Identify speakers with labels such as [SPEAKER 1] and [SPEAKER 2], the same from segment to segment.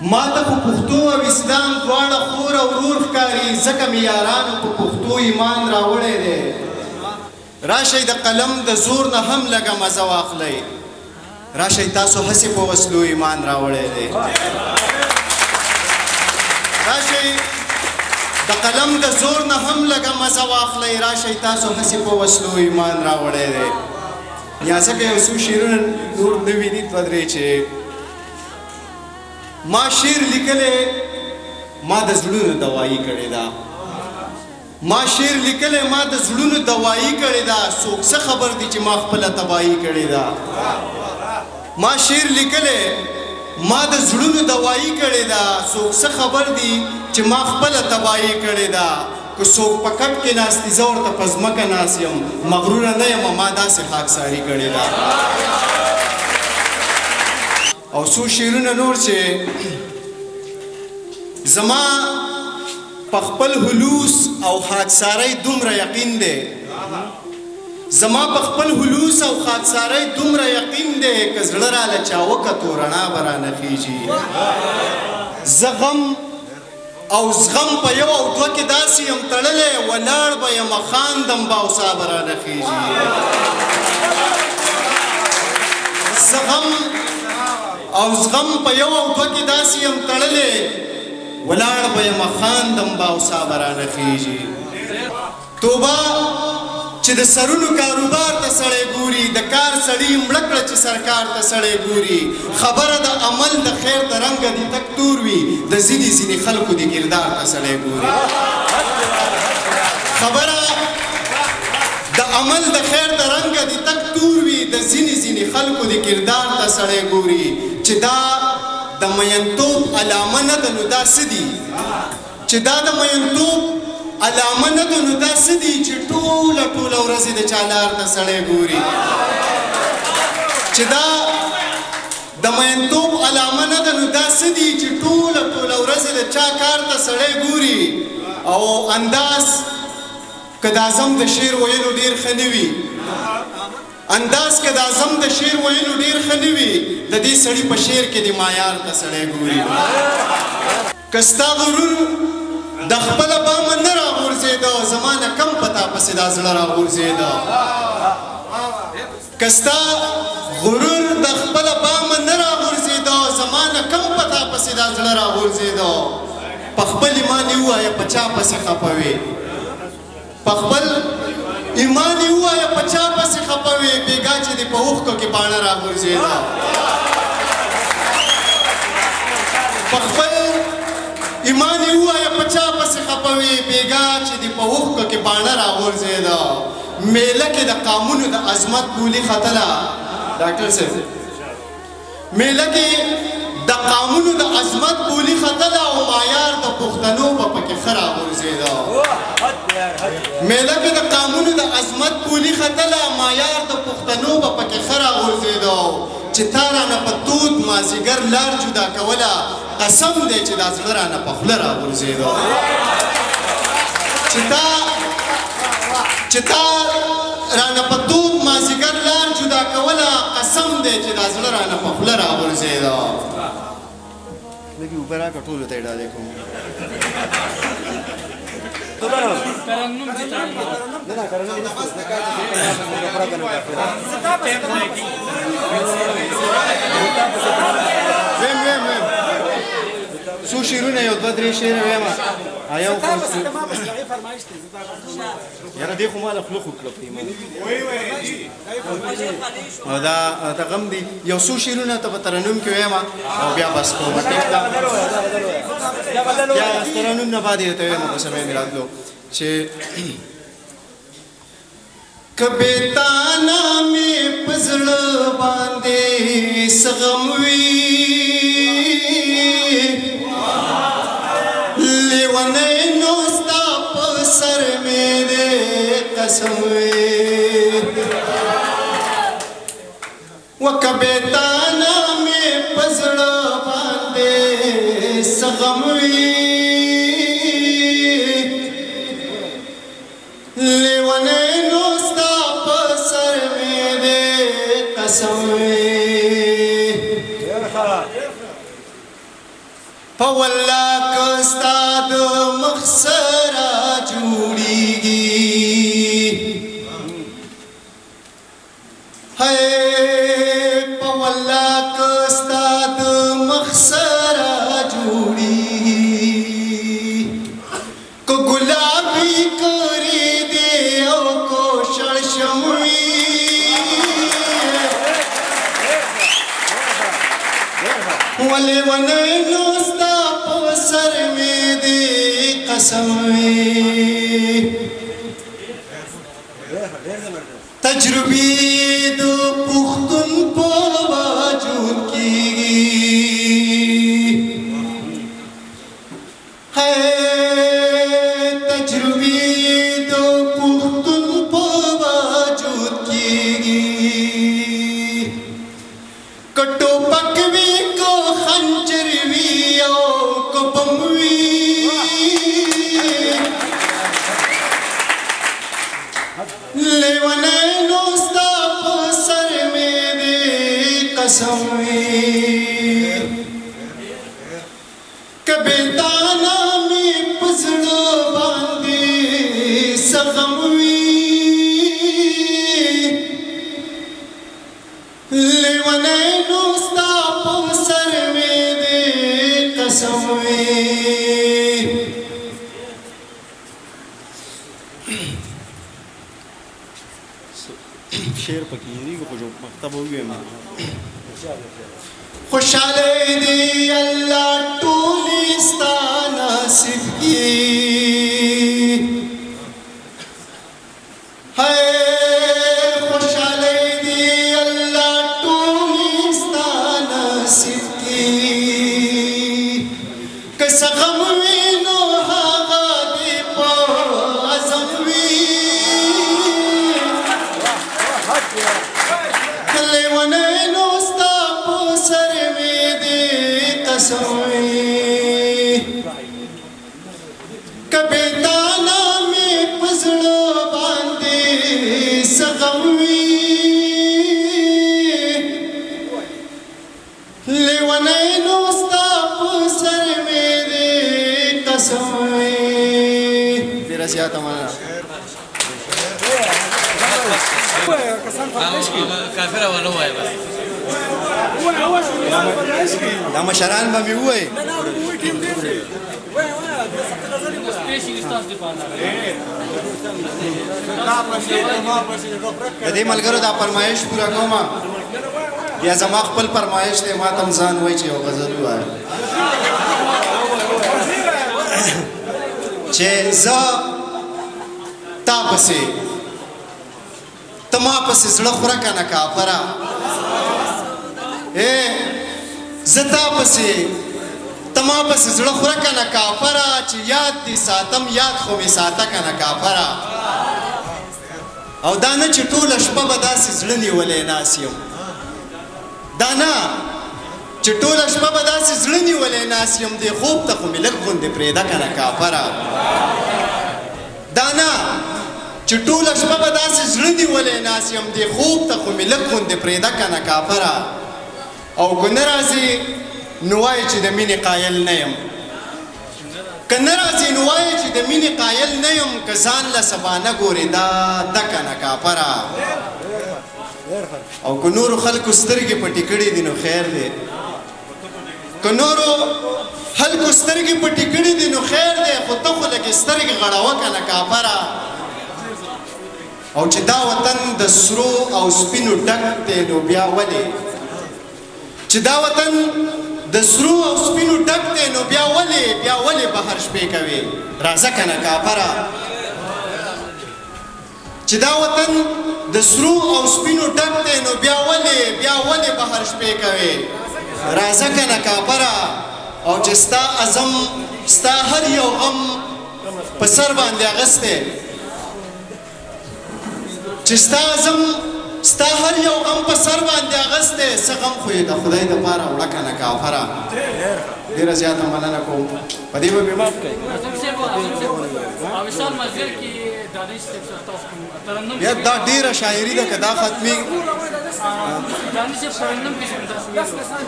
[SPEAKER 1] ما ته خو پښتو او اسلام دواړه خور او ورور ښکاري ځکه مې یارانو په پښتو ایمان راوړی دی راشئ د قلم د زور نه هم لږه مزه واخلئ راشئ تاسو هسې په وسلو ایمان راوړی دی راشئ د قلم د زور نه هم لږه مزه واخلئ راشئ تاسو هسې په وسلو ایمان راوړی دی یا ځکه یو څو شعرونه نور نوي دي دوه درې چې ما شعر لیکلی ما د زړونو دوایي کړې ده ما شعر لیکلی ما د زړونو دوایي کړې ده څوک څه خبر دي چې ما خپله تباهي کړې ده ما شعر لیکلی ما د زړونو دوایي کړې ده څوک څه خبر دي چې ما خپله تباهي کړې ده که څوک په کټ کې ناست دي زه ورته په ځمکه ناست یم مغروره نه یم ما داسې خاکساري کړې ده او څو شعرونه نور چې زما په خپل هلوس او خاکسارۍ دومره یقین دی زما په خپل هلوس او خاکسارۍ دومره یقین دی که زړه راله چا وکتو رڼا به رانه خیږي زه غم او زغم په یو او دوه کې داسې یم تړلی ولاړ به یم خاندم به او سا به رانه خیږي او زغم په یو او دوه کې داسې یم تړلی ولاړ به یم خاندم به او سا به رانه خیږي توبه چې د سرونو کاروبار ته سړی ګوري د کار سړي مړه کړه چې سرکار ته سړی ګوري خبره د عمل د خیر د رنګه دي تک تور وي د ځینې خلکو د کردار ته سړی ګوري خبره د عمل د خیر د رنګه دي تک تور وي د ځینې خلکو د کردار ته سړی ګوري چې دا د مینتوب علامه نه ده نو دا څه دي چې دا د مینتوب علامه نه ده نو دا څه دي چې ټوله ورځې د چا لار ته سړی ګوري چې دا د مینتوب علامه نه ده نو دا څه دي چې ټوله ورځې د چا کار ته سړی ګوري او انداز که د اعظم د شعر ویلو ډېر ښه نه وي انداز که د اعظم د شعر ویلو ډېر ښه نه وي د دې سړي په شعر کې د معیار ته سړی ګوري که ستا غرور د خپله بامه نه راغورځېده زما نه کم په تا پسې دا زړه راغورځېده که ستا غرور د خپله بامه نه راغورځېده زما نه کم په تا پسې دا زړه راغورځېده په خپل ایمان یې ووایه په چا پسې خفه وې په خپل ایمان یې ووایه په چا پسې خفه وې بېګا چې دې په اوښکو کې باڼه راغورځېده په خپل ایمان یې ووایه په چا پسې خفه وې بېګا چې دې په اوښکو کې باڼه راغورځېده میله کې د قامونو د عظمت بولي ختله ډاکټر صاحب میله کې د قامونو د عظمت بولي ختله او معیار د پښتنو به پکې ښه راغورځېده میله کې د قامونو د عظمت بولي ختله معیار د پښتنو به پکې ښه راغورځېده چې تا رانه په تود مازدیګر لار جدا کوله قسم دی چې دا زړه رانه په خوله راغورځېده چې تا رانه په تود مازدیګر لار جدا کوله قسم دی چې دا زړه رانه په خوله راغورځېده لږې اوبه راکړه ټولو ته یې ډالۍ کوم څو شعرونه یو دوه درې شعره ویم یو یاره دې خو ما له خوله خو کړه په ایمان او دا غم دی یو څو شعرونه ته به ترنم کې ویم او بیا بس کوم ټیک ده بیا ترنم نه بعد یې ته ویم په سمې مې راتلو چې کبه تانا مې په زړه باندې څه غم وي لیونی نو ستا په سر مې دې قسم وي وکبه تانا مې په زړه باندې څه غم وي لیونی نو ستا په سر مې دې قسم وي په والله که ستا د مخ سره جوړېږي په والله که ستا د مخ سره جوړېږي که ګلابي کرې دې او کو شړشم وي ولې ونه نو ستا په سر مې دې قسم وي تجربې د پښتون په وجود کېږي تجربې د پښتون په وجود کېږي که ټوپک وي که خنجر وي او که بم وي لیونی نو ستا په سر مې دې قسم وي که بېدانه مې په زړه باندې څه غم وي لیونی نو ستا په سر مې دې قسم وي
[SPEAKER 2] شعر پکې یې کو جو مکتب وګم
[SPEAKER 1] خوشاله دی الله ټولې ستا نصیب کی خوشاله دی الله ټولې ستا نصیب کی که څه غم وي نو هغه دې په عزم وي لیونی نو ستا په سر مې دې قسم وي که بېدانه مې په زړه باندې څه غم وي لیونی نو ستا په سر مې دې قسم وي ډېره زیاته مننه
[SPEAKER 3] کافر ونه وای بس
[SPEAKER 1] دا مشران به مې ووایي د دې ملګرو دا فرمایش پوره کوم بیا زما خپل فرمایش دی ما ته هم ځان وایي چې یو غزل ووایه چې زه تا پسې ته ما پسې زړه خوره که نه کافره زه تا پسې ته ما پسې زړه خوره که نه کافره چې یاد دې ساتم یاد خو مې ساته که نه کافره او دا نه چې ټوله شپه به داسې زړه نیولی ناست یم دا نه چې ټوله شپه به داسې زړه نیولی ناست یم دې خوب ته خو مې لږ غوندې پرېږده که نه کافره دا نه چې ټوله شپه به داسې زړه نیولی ناست یم دې خوب ته خو مې لږ غوندې پرېږده که نه کافره او که نه راځي نو وایي چې د مینې قایل نه یم که نه راځي نو وایي چې د مینې قایل نه یم که ځان له سبا نه ګورې دا ده که نه کافره او که نورو خلکو سترګې پټې کړې دي نو خیر دی که نورو خلکو سترګې پټې کړې دي نو خیر دی خو ته خو لږې سترګې غړوه که نه کافره او چې دا وطن د سرو او سپینو ډک دی نو بیا ولې چې دا وطن د سرو او سپینو ډک دی نو بیا ولې بهر شپې کوي راځه که نه کافره چې دا وطن د سرو او سپینو ډک دی نو بیا ولې بهر شپې کوي راځه که نه کافره او چې ستا عزم ستا هر یو غم په سر باندې اغستی چې ستا عزم ستا هر یو غم په سر باندې اغستی څه غم خو یې د خدای دپاره وړه که نه کافره ډېره زیاته مننه کوم په دې به مې معاف کوئ
[SPEAKER 4] او مثال مزګر کې د
[SPEAKER 1] یا دا ډیره شاعري ده که دا ختمي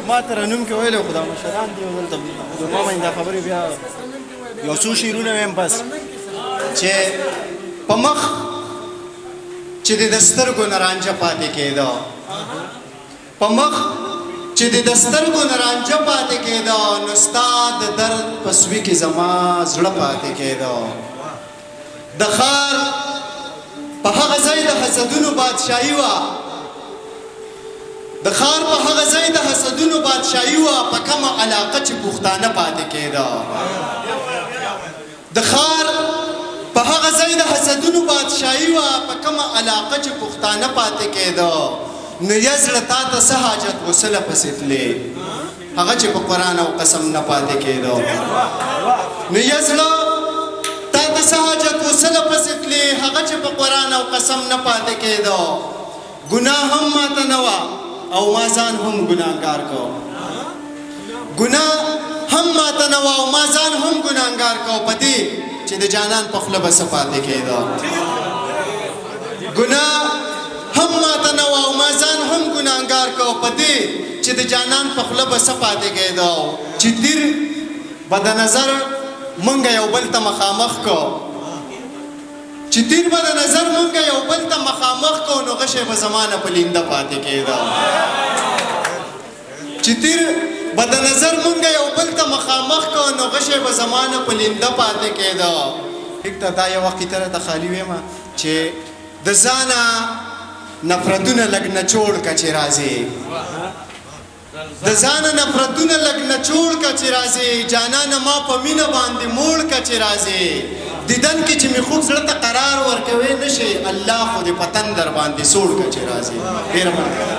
[SPEAKER 1] ما ترنم کې ویلو خو دا مشران دي دلته ما باندې دا خبرې بیا یو څو شعرونه ویم بس چې په مخ چې د سترګو نه رانجه پاتې کېده په مخ چې د سترګو نه رانجه پاتې کېده نو ستا د درد په سوي کې زما زړه پاتې کېده د ښار په هغه ځای د حسدونو بادشاهي وه د ښار په هغه ځای د حسدونو بادشاهي وه په کومه علاقه چې پښتانه پاتې کېده د ښار په هغه ځای د حسدونو بادشاهي وه په کومه علاقه چې پښتانه پاتې کېده نو یا زړه تا ته څه حاجت غسله پسې تلې هغه چې په قرآن او قسم نه پاتې کېده نو یا زړه تا ته څه حاجت غسله پسې تلې هغه چې په قرآن او قسم نه پاتې کېده ګناه هم ماته نه وه او ما ځان هم ګناهګار کو ګناه هم ماته نه وه او ما ځان هم ګناهګار کو په دې چې د جانان په خوله به څه پاتې کېده ګناه هم ماته نه وه او ما ځان هم ګناهګار کو په دې چې د جانان په خوله به څه پاتې کېده چې تیر به د نظر مونږ یو بل ته مخامخ کو چې تیر به د نظر مونږ یو بل ته مخامخ کو نو غشی به زمانه په لینده پاتې کېده چې تیر به د نظر مونږ یو بل ته مخامخ کو نو غشی به زمانه په لینده پاتې کېده ټیک ته دا یو وخت ته خالی ویمه چې د ځانه نفرتونه لږ نچوړ که چې راځي د ځانه نفرتونه لږ نچوړ که چې راځي جانانه ما په مینه باندې موړ که چې راځي دیدن کې چې مې خوب زړه ته قرار ورکوي نشي الله خو دې په تندر باندې سوړ که چې راځي ډېره مننه